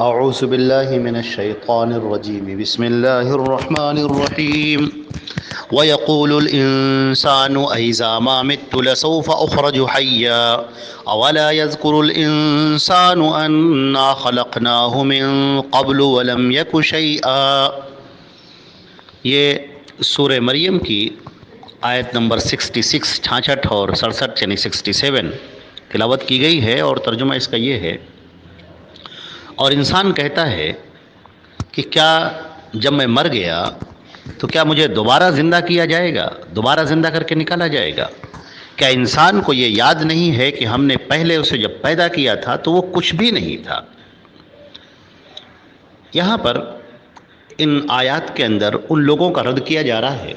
اعوذ باللہ من الشیطان الرجیم بسم اللہ الرحمن الرحیم وَيَقُولُ الْإِنسَانُ أَإِذَا مَا مِتُّ لَسَوْفَ أُخْرَجُ حَيًّا أَوَلَا يَذْكُرُ الْإِنسَانُ أَنَّا خَلَقْنَاهُ مِن قَبْلُ وَلَمْ يَكُ شَيْئًا۔ یہ سورہ مریم کی آیت نمبر 66 66 اور 67 یعنی 67 تلاوت کی گئی ہے، اور ترجمہ اس کا یہ ہے، اور انسان کہتا ہے کہ کیا جب میں مر گیا تو کیا مجھے دوبارہ زندہ کیا جائے گا، دوبارہ زندہ کر کے نکالا جائے گا؟ کیا انسان کو یہ یاد نہیں ہے کہ ہم نے پہلے اسے جب پیدا کیا تھا تو وہ کچھ بھی نہیں تھا؟ یہاں پر ان آیات کے اندر ان لوگوں کا رد کیا جا رہا ہے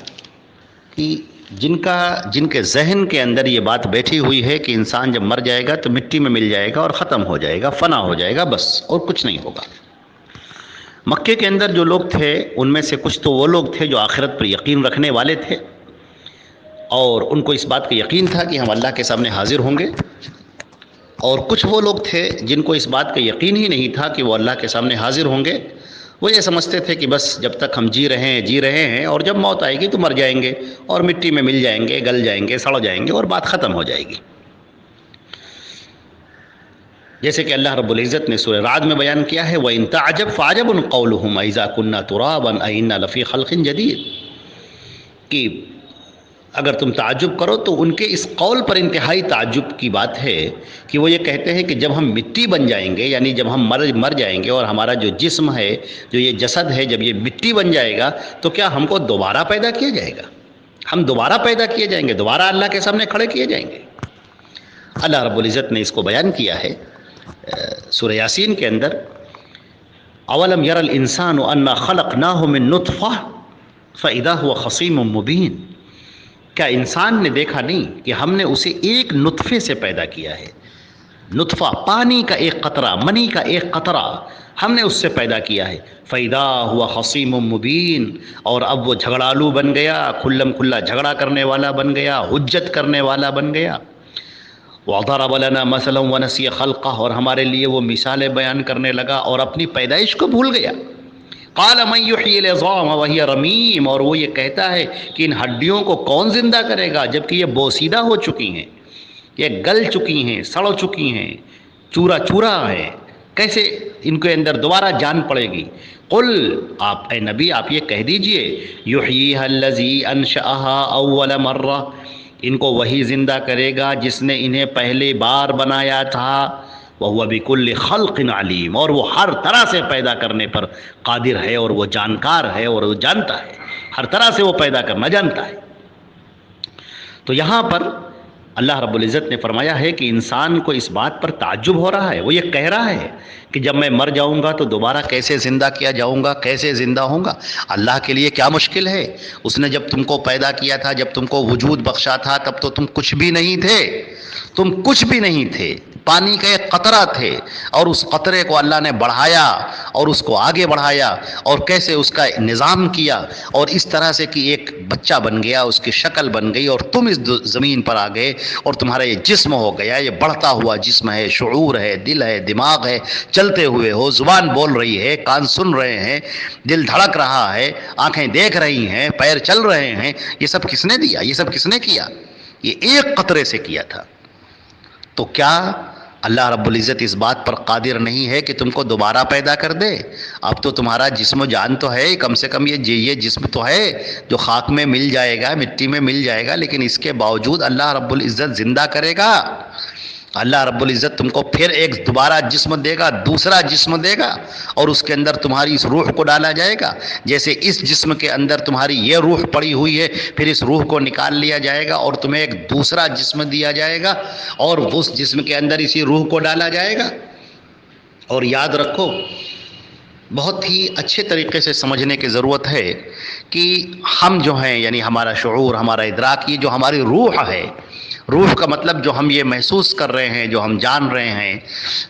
کہ جن کے ذہن کے اندر یہ بات بیٹھی ہوئی ہے کہ انسان جب مر جائے گا تو مٹی میں مل جائے گا اور ختم ہو جائے گا، فنا ہو جائے گا، بس اور کچھ نہیں ہوگا۔ مکے کے اندر جو لوگ تھے ان میں سے کچھ تو وہ لوگ تھے جو آخرت پر یقین رکھنے والے تھے، اور ان کو اس بات کا یقین تھا کہ ہم اللہ کے سامنے حاضر ہوں گے، اور کچھ وہ لوگ تھے جن کو اس بات کا یقین ہی نہیں تھا کہ وہ اللہ کے سامنے حاضر ہوں گے۔ وہ یہ سمجھتے تھے کہ بس جب تک ہم جی رہے ہیں اور جب موت آئے گی تو مر جائیں گے اور مٹی میں مل جائیں گے، گل جائیں گے، سڑ جائیں گے اور بات ختم ہو جائے گی۔ جیسے کہ اللہ رب العزت نے سورہ رعد میں بیان کیا ہے، وَإِن تَعْجَبْ فَعَجَبٌ قَوْلُهُمْ أَإِذَا كُنَّا تُرَابًا أَإِنَّا لَفِي خَلْقٍ جَدِيدٍ، کہ اگر تم تعجب کرو تو ان کے اس قول پر انتہائی تعجب کی بات ہے کہ وہ یہ کہتے ہیں کہ جب ہم مٹی بن جائیں گے، یعنی جب ہم مر جائیں گے اور ہمارا جو جسم ہے، جو یہ جسد ہے، جب یہ مٹی بن جائے گا تو کیا ہم کو دوبارہ پیدا کیا جائے گا؟ ہم دوبارہ پیدا کیے جائیں گے، دوبارہ اللہ کے سامنے کھڑے کیے جائیں گے۔ اللہ رب العزت نے اس کو بیان کیا ہے سورہ یاسین کے اندر، اولم یر الانسان انا خلقناہ من نطفہ فاذا هو خصیم مبین، کیا انسان نے دیکھا نہیں کہ ہم نے اسے ایک نطفے سے پیدا کیا ہے؟ نطفہ، پانی کا ایک قطرہ، منی کا ایک قطرہ ہم نے اس سے پیدا کیا ہے۔ فَإِذَا هُوَ خَصِيمٌ مُبِينٌ، اور اب وہ جھگڑالو بن گیا، کھلم کھلا جھگڑا کرنے والا بن گیا، حجت کرنے والا بن گیا۔ وَضَرَبَ لَنَا مَثَلًا وَنَسِيَ خَلْقَهُ، اور ہمارے لیے وہ مثالیں بیان کرنے لگا اور اپنی پیدائش کو بھول گیا۔ قَالَ مَن يُحْيِي الْعِظَامَ وَهِيَ رَمِيمٌ، اور وہ یہ کہتا ہے کہ ان ہڈیوں کو کون زندہ کرے گا جبکہ یہ بوسیدہ ہو چکی ہیں، یہ گل چکی ہیں، سڑ چکی ہیں، چورا چورا ہے، کیسے ان کے اندر دوبارہ جان پڑے گی؟ قل، آپ اے نبی آپ یہ کہہ دیجئے، یحییھا الذی انشأھا اول مرہ، ان کو وہی زندہ کرے گا جس نے انہیں پہلی بار بنایا تھا، وَهُوَ بِكُلِّ خَلْقٍ عَلِيمٌ، اور وہ ہر طرح سے پیدا کرنے پر قادر ہے اور وہ جانکار ہے اور وہ جانتا ہے، ہر طرح سے وہ پیدا کرنا جانتا ہے۔ تو یہاں پر اللہ رب العزت نے فرمایا ہے کہ انسان کو اس بات پر تعجب ہو رہا ہے، وہ یہ کہہ رہا ہے کہ جب میں مر جاؤں گا تو دوبارہ کیسے زندہ کیا جاؤں گا، کیسے زندہ ہوں گا؟ اللہ کے لیے کیا مشکل ہے؟ اس نے جب تم کو پیدا کیا تھا، جب تم کو وجود بخشا تھا، تب تو تم کچھ بھی نہیں تھے، تم کچھ بھی نہیں تھے، پانی کا ایک قطرہ تھے، اور اس قطرے کو اللہ نے بڑھایا اور اس کو آگے بڑھایا اور کیسے اس کا نظام کیا، اور اس طرح سے کہ ایک بچہ بن گیا، اس کی شکل بن گئی اور تم اس زمین پر آ گئے اور تمہارا یہ جسم ہو گیا، یہ بڑھتا ہوا جسم ہے، شعور ہے، دل ہے، دماغ ہے، چلتے ہوئے ہو، زبان بول رہی ہے، کان سن رہے ہیں، دل دھڑک رہا ہے، آنکھیں دیکھ رہی ہیں، پیر چل رہے ہیں، یہ سب کس نے دیا؟ یہ سب کس نے کیا؟ یہ ایک قطرے سے کیا تھا۔ تو کیا اللہ رب العزت اس بات پر قادر نہیں ہے کہ تم کو دوبارہ پیدا کر دے؟ اب تو تمہارا جسم و جان تو ہے، کم سے کم یہ جسم تو ہے جو خاک میں مل جائے گا، مٹی میں مل جائے گا، لیکن اس کے باوجود اللہ رب العزت زندہ کرے گا۔ اللہ رب العزت تم کو پھر ایک دوبارہ جسم دے گا، دوسرا جسم دے گا، اور اس کے اندر تمہاری اس روح کو ڈالا جائے گا۔ جیسے اس جسم کے اندر تمہاری یہ روح پڑی ہوئی ہے، پھر اس روح کو نکال لیا جائے گا اور تمہیں ایک دوسرا جسم دیا جائے گا اور اس جسم کے اندر اسی روح کو ڈالا جائے گا۔ اور یاد رکھو، بہت ہی اچھے طریقے سے سمجھنے کی ضرورت ہے کہ ہم جو ہیں، یعنی ہمارا شعور، ہمارا ادراک، یہ جو ہماری روح ہے، روح کا مطلب جو ہم یہ محسوس کر رہے ہیں، جو ہم جان رہے ہیں،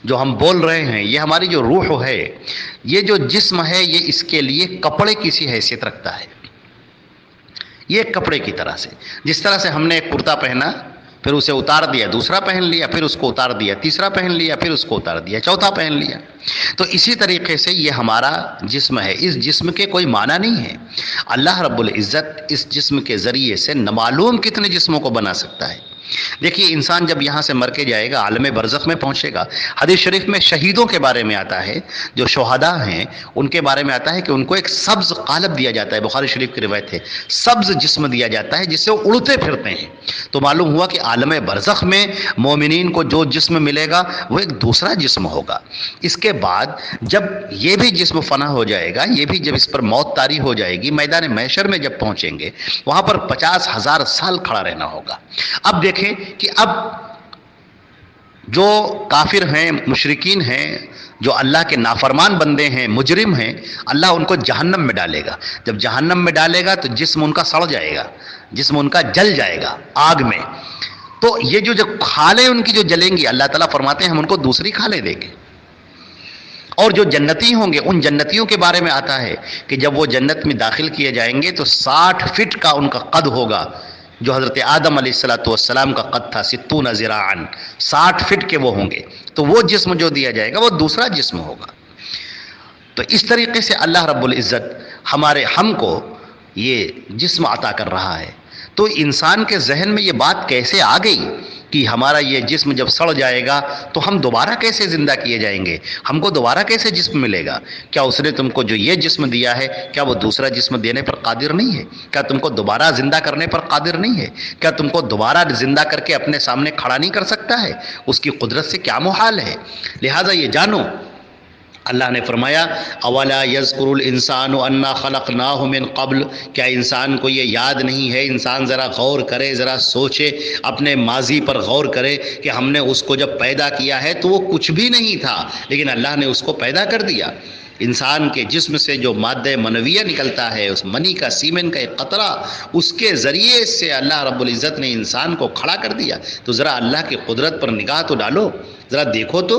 جو ہم بول رہے ہیں، یہ ہماری جو روح ہے، یہ جو جسم ہے یہ اس کے لیے کپڑے کی سی حیثیت رکھتا ہے۔ یہ کپڑے کی طرح سے، جس طرح سے ہم نے ایک کرتا پہنا پھر اسے اتار دیا، دوسرا پہن لیا، پھر اس کو اتار دیا، تیسرا پہن لیا، پھر اس کو اتار دیا، چوتھا پہن لیا۔ تو اسی طریقے سے یہ ہمارا جسم ہے، اس جسم کے کوئی معنی نہیں ہے۔ اللہ رب العزت اس جسم کے ذریعے سے نامعلوم کتنے جسموں کو بنا سکتا ہے۔ دیکھیے انسان جب یہاں سے مر کے جائے گا، عالم برزخ میں پہنچے گا، حدیث شریف میں شہیدوں کے بارے میں آتا ہے، جو شہداء ہیں ان کے بارے میں آتا ہے کہ ان کو ایک سبز قالب دیا جاتا ہے، بخاری شریف کی روایت ہے، سبز جسم دیا جاتا ہے جس سے وہ اڑتے پھرتے ہیں۔ تو معلوم ہوا کہ عالم برزخ میں مومنین کو جو جسم ملے گا وہ ایک دوسرا جسم ہوگا۔ اس کے بعد جب یہ بھی جسم فنا ہو جائے گا، یہ بھی جب اس پر موت طاری ہو جائے گی، میدان محشر میں جب پہنچیں گے وہاں پر 50,000 سال کھڑا رہنا ہوگا۔ اب دیکھیں کہ اب جو کافر ہیں، مشرکین ہیں، جو اللہ کے نافرمان بندے ہیں، مجرم ہیں، اللہ ان کو جہنم میں ڈالے گا۔ جب جہنم میں ڈالے گا تو جسم ان کا سڑ جائے گا، جسم ان کا جل جائے گا آگ میں۔ تو یہ جو کھالیں ان کی جو جلیں گی، اللہ تعالیٰ فرماتے ہیں ہم ان کو دوسری کھالیں دیں گے۔ اور جو جنتی ہوں گے، ان جنتیوں کے بارے میں آتا ہے کہ جب وہ جنت میں داخل کیے جائیں گے تو 60 فٹ کا ان کا قد ہوگا، جو حضرت آدم علیہ السلام کا قد تھا، 60 ذراعا، 60 فٹ کے وہ ہوں گے۔ تو وہ جسم جو دیا جائے گا وہ دوسرا جسم ہوگا۔ تو اس طریقے سے اللہ رب العزت ہم کو یہ جسم عطا کر رہا ہے۔ تو انسان کے ذہن میں یہ بات کیسے آ گئی کہ ہمارا یہ جسم جب سڑ جائے گا تو ہم دوبارہ کیسے زندہ کیے جائیں گے، ہم کو دوبارہ کیسے جسم ملے گا؟ کیا اس نے تم کو جو یہ جسم دیا ہے کیا وہ دوسرا جسم دینے پر قادر نہیں ہے؟ کیا تم کو دوبارہ زندہ کرنے پر قادر نہیں ہے؟ کیا تم کو دوبارہ زندہ کر کے اپنے سامنے کھڑا نہیں کر سکتا ہے؟ اس کی قدرت سے کیا محال ہے؟ لہٰذا یہ جانو، اللہ نے فرمایا اولا یذکر الانسان انا خلقناہ من قبل، کیا انسان کو یہ یاد نہیں ہے؟ انسان ذرا غور کرے، ذرا سوچے، اپنے ماضی پر غور کرے کہ ہم نے اس کو جب پیدا کیا ہے تو وہ کچھ بھی نہیں تھا، لیکن اللہ نے اس کو پیدا کر دیا۔ انسان کے جسم سے جو مادہ منویہ نکلتا ہے، اس منی کا، سیمن کا ایک قطرہ، اس کے ذریعے سے اللہ رب العزت نے انسان کو کھڑا کر دیا۔ تو ذرا اللہ کی قدرت پر نگاہ تو ڈالو، ذرا دیکھو تو۔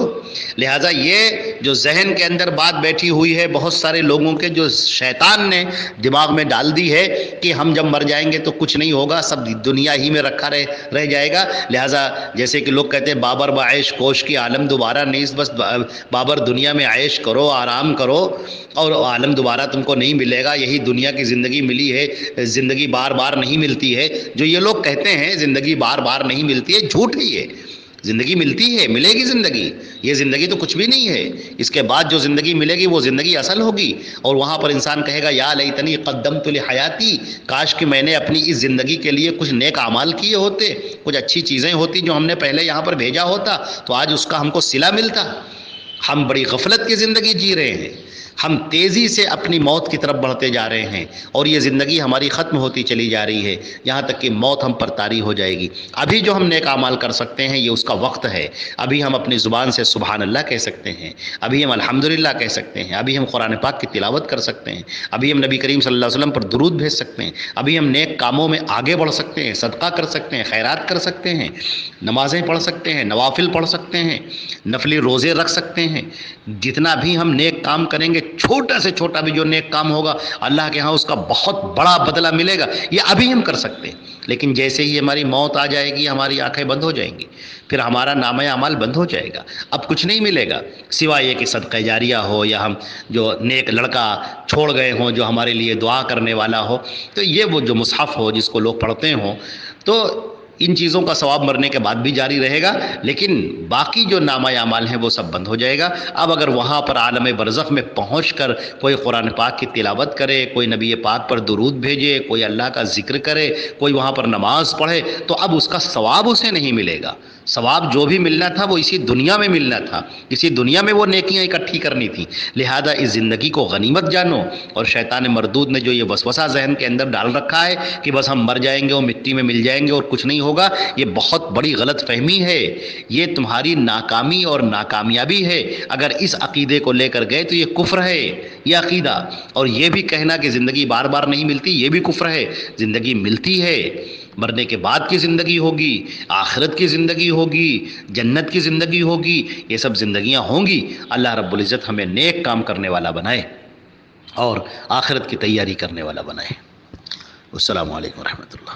لہٰذا یہ جو ذہن کے اندر بات بیٹھی ہوئی ہے بہت سارے لوگوں کے، جو شیطان نے دماغ میں ڈال دی ہے کہ ہم جب مر جائیں گے تو کچھ نہیں ہوگا، سب دنیا ہی میں رکھا رہ جائے گا۔ لہٰذا جیسے کہ لوگ کہتے ہیں بابر بعیش کوش کی عالم دوبارہ نہیں، بس بابر دنیا میں عیش کرو، آرام کرو، اور عالم دوبارہ تم کو نہیں ملے گا، یہی دنیا کی زندگی ملی ہے، زندگی بار بار نہیں ملتی ہے۔ جو یہ لوگ کہتے ہیں زندگی بار بار نہیں ملتی ہے، جھوٹ ہے یہ۔ زندگی ملتی ہے، ملے گی زندگی، یہ زندگی تو کچھ بھی نہیں ہے۔ اس کے بعد جو زندگی ملے گی وہ زندگی اصل ہوگی، اور وہاں پر انسان کہے گا یا لیتنی قدمت لحیاتی، کاش کہ میں نے اپنی اس زندگی کے لیے کچھ نیک اعمال کیے ہوتے، کچھ اچھی چیزیں ہوتی جو ہم نے پہلے یہاں پر بھیجا ہوتا تو آج اس کا ہم کو صلہ ملتا۔ ہم بڑی غفلت کی زندگی جی رہے ہیں، ہم تیزی سے اپنی موت کی طرف بڑھتے جا رہے ہیں، اور یہ زندگی ہماری ختم ہوتی چلی جا رہی ہے، یہاں تک کہ موت ہم پر طاری ہو جائے گی۔ ابھی جو ہم نیک اعمال کر سکتے ہیں یہ اس کا وقت ہے، ابھی ہم اپنی زبان سے سبحان اللہ کہہ سکتے ہیں، ابھی ہم الحمدللہ کہہ سکتے ہیں، ابھی ہم قرآن پاک کی تلاوت کر سکتے ہیں، ابھی ہم نبی کریم صلی اللہ علیہ وسلم پر درود بھیج سکتے ہیں، ابھی ہم نیک کاموں میں آگے بڑھ سکتے ہیں، صدقہ کر سکتے ہیں، خیرات کر سکتے ہیں، نمازیں پڑھ سکتے ہیں، نوافل پڑھ سکتے ہیں، نفلی روزے رکھ سکتے ہیں۔ جتنا بھی ہم نیک کام کریں گے، چھوٹا سے چھوٹا بھی جو نیک کام ہوگا اللہ کے ہاں اس کا بہت بڑا بدلہ ملے گا، یہ ابھی ہم کر سکتے ہیں۔ لیکن جیسے ہی ہماری موت آ جائے گی ہماری آنکھیں بند ہو جائیں گی، پھر ہمارا نامہ اعمال بند ہو جائے گا، اب کچھ نہیں ملے گا سوائے یہ کہ صدقہ جاریہ ہو، یا ہم جو نیک لڑکا چھوڑ گئے ہوں جو ہمارے لیے دعا کرنے والا ہو، تو یہ وہ جو مصحف ہو جس کو لوگ پڑھتے ہوں، تو ان چیزوں کا ثواب مرنے کے بعد بھی جاری رہے گا، لیکن باقی جو نامہ اعمال ہیں وہ سب بند ہو جائے گا۔ اب اگر وہاں پر عالم برزخ میں پہنچ کر کوئی قرآن پاک کی تلاوت کرے، کوئی نبی پاک پر درود بھیجے، کوئی اللہ کا ذکر کرے، کوئی وہاں پر نماز پڑھے، تو اب اس کا ثواب اسے نہیں ملے گا۔ ثواب جو بھی ملنا تھا وہ اسی دنیا میں ملنا تھا، اسی دنیا میں وہ نیکیاں اکٹھی کرنی تھیں۔ لہذا اس زندگی کو غنیمت جانو، اور شیطان مردود نے جو یہ وسوسہ ذہن کے اندر ڈال رکھا ہے کہ بس ہم مر جائیں گے اور مٹی میں مل جائیں گے اور کچھ نہیں ہوگا، یہ بہت بڑی غلط فہمی ہے، یہ تمہاری ناکامی اور ناکامیابی ہے۔ اگر اس عقیدے کو لے کر گئے تو یہ کفر ہے، یہ عقیدہ، اور یہ بھی کہنا کہ زندگی بار بار نہیں ملتی یہ بھی کفر ہے۔ زندگی ملتی ہے، مرنے کے بعد کی زندگی ہوگی، آخرت کی زندگی ہوگی، جنت کی زندگی ہوگی، یہ سب زندگیاں ہوں گی۔ اللہ رب العزت ہمیں نیک کام کرنے والا بنائے اور آخرت کی تیاری کرنے والا بنائے۔ السلام علیکم ورحمۃ اللہ۔